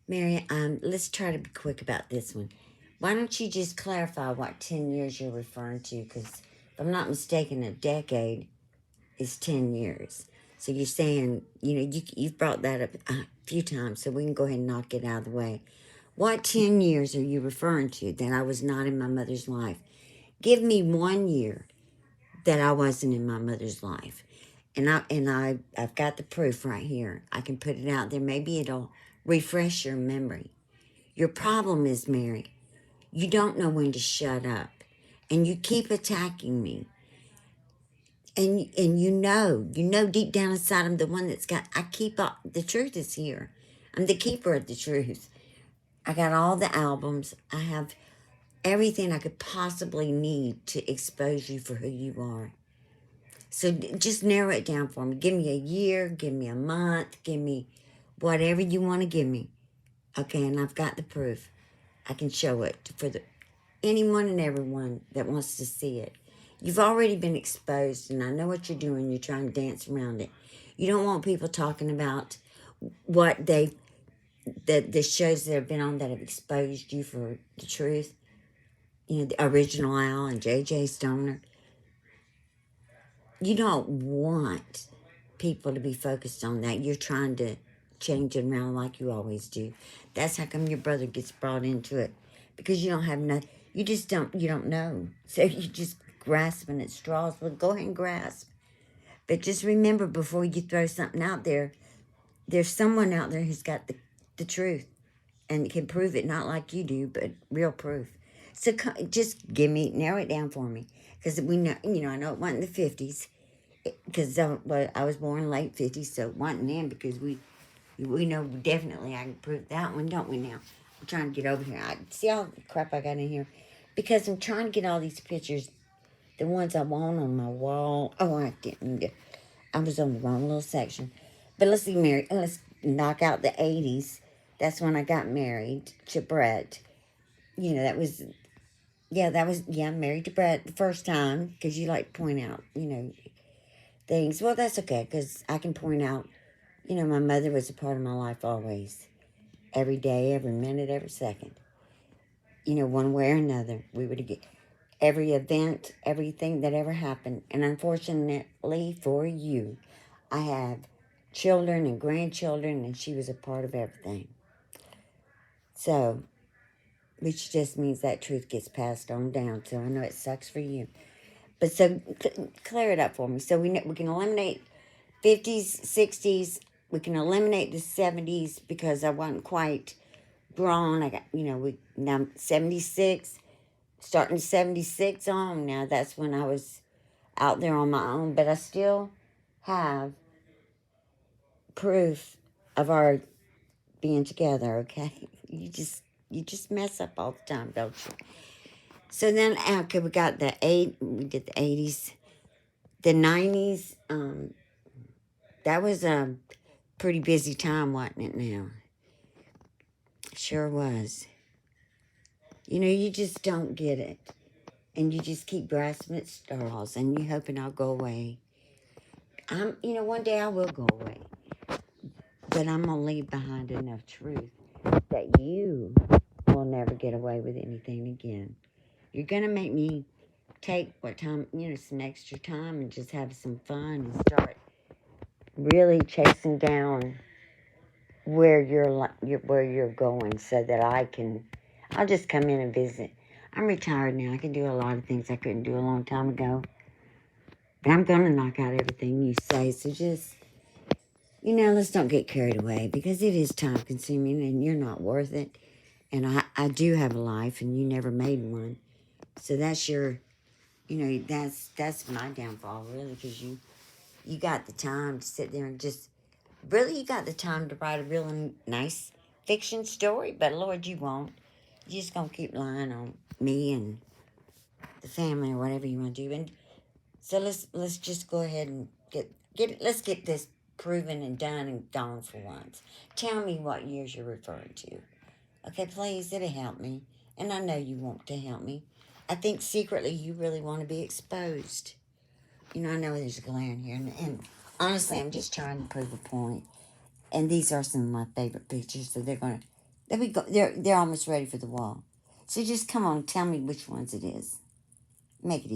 Mary, let's try to be quick about this one. Why don't you just clarify what 10 years you're referring to? Because if I'm not mistaken, a decade is 10 years. So you're saying, you've brought that up a few times, so we can go ahead and knock it out of the way. What 10 years are you referring to that I was not in my mother's life? Give me 1 year that I wasn't in my mother's life. I've got the proof right here. I can put it out there. Maybe it'll refresh your memory. Your problem is, Mary, you don't know when to shut up. And you keep attacking me. And you know deep down inside I'm the one that's got, I keep up, the truth is here. I'm the keeper of the truth. I got all the albums. I have everything I could possibly need to expose you for who you are. So just narrow it down for me. Give me a year, give me a month, give me whatever you want to give me. Okay, and I've got the proof. I can show it for anyone and everyone that wants to see it. You've already been exposed, and I know what you're doing. You're trying to dance around it. You don't want people talking about what the shows that have been on that have exposed you for the truth. The original Al and J.J. Stoner. You don't want people to be focused on that. You're trying to change it around like you always do. That's how come your brother gets brought into it. Because you don't have nothing. You don't know. So you just grasping at straws. Well, go ahead and grasp. But just remember before you throw something out there, there's someone out there who's got the truth and can prove it, not like you do, but real proof. So just narrow it down for me. Because we know, I know it wasn't the 50s because I was born late 50s, so it wasn't then because we know definitely I can prove that one, don't we now? I'm trying to get over here. See all the crap I got in here? Because I'm trying to get all these pictures, the ones I want on my wall. Oh, I didn't get, I was on the wrong little section. But let's see, Mary, let's knock out the 80s. That's when I got married to Brett. I'm married to Brett the first time because you like to point out, things. Well, that's okay because I can point out, my mother was a part of my life always. Every day, every minute, every second. One way or another. We would get every event, everything that ever happened. And unfortunately for you, I have children and grandchildren, and she was a part of everything. So, which just means that truth gets passed on down. So I know it sucks for you. But so, clear it up for me. So we can eliminate 50s, 60s. We can eliminate the 70s because I wasn't quite grown. I got, now 76, starting 76 on. Now that's when I was out there on my own. But I still have proof of our being together, okay? You just mess up all the time, don't you? So then, okay, we did the 80s, the 90s. That was a pretty busy time, wasn't it? Now, sure was. You just don't get it, and you just keep grasping at straws, and you hoping I'll go away. One day I will go away, but I'm gonna leave behind enough truth that you will never get away with anything again. You're gonna make me take some extra time and just have some fun and start really chasing down where you're going so that I'll just come in and visit. I'm retired now. I can do a lot of things I couldn't do a long time ago. But I'm going to knock out everything you say. So just, let's don't get carried away because it is time consuming and you're not worth it. And I do have a life and you never made one. So that's that's my downfall really because you got the time to sit there and just, really you got the time to write a really nice fiction story. But Lord, you won't. You're just going to keep lying on me and the family or whatever you want to do. And so let's just go ahead and let's get this proven and done and gone for once. Tell me what years you're referring to. Okay, please, it'll help me. And I know you want to help me. I think secretly you really want to be exposed. I know there's a glare in here. And honestly, I'm just trying to prove a point. And these are some of my favorite pictures, so they're going to They're almost ready for the wall. So just come on, tell me which ones it is. Make it easy.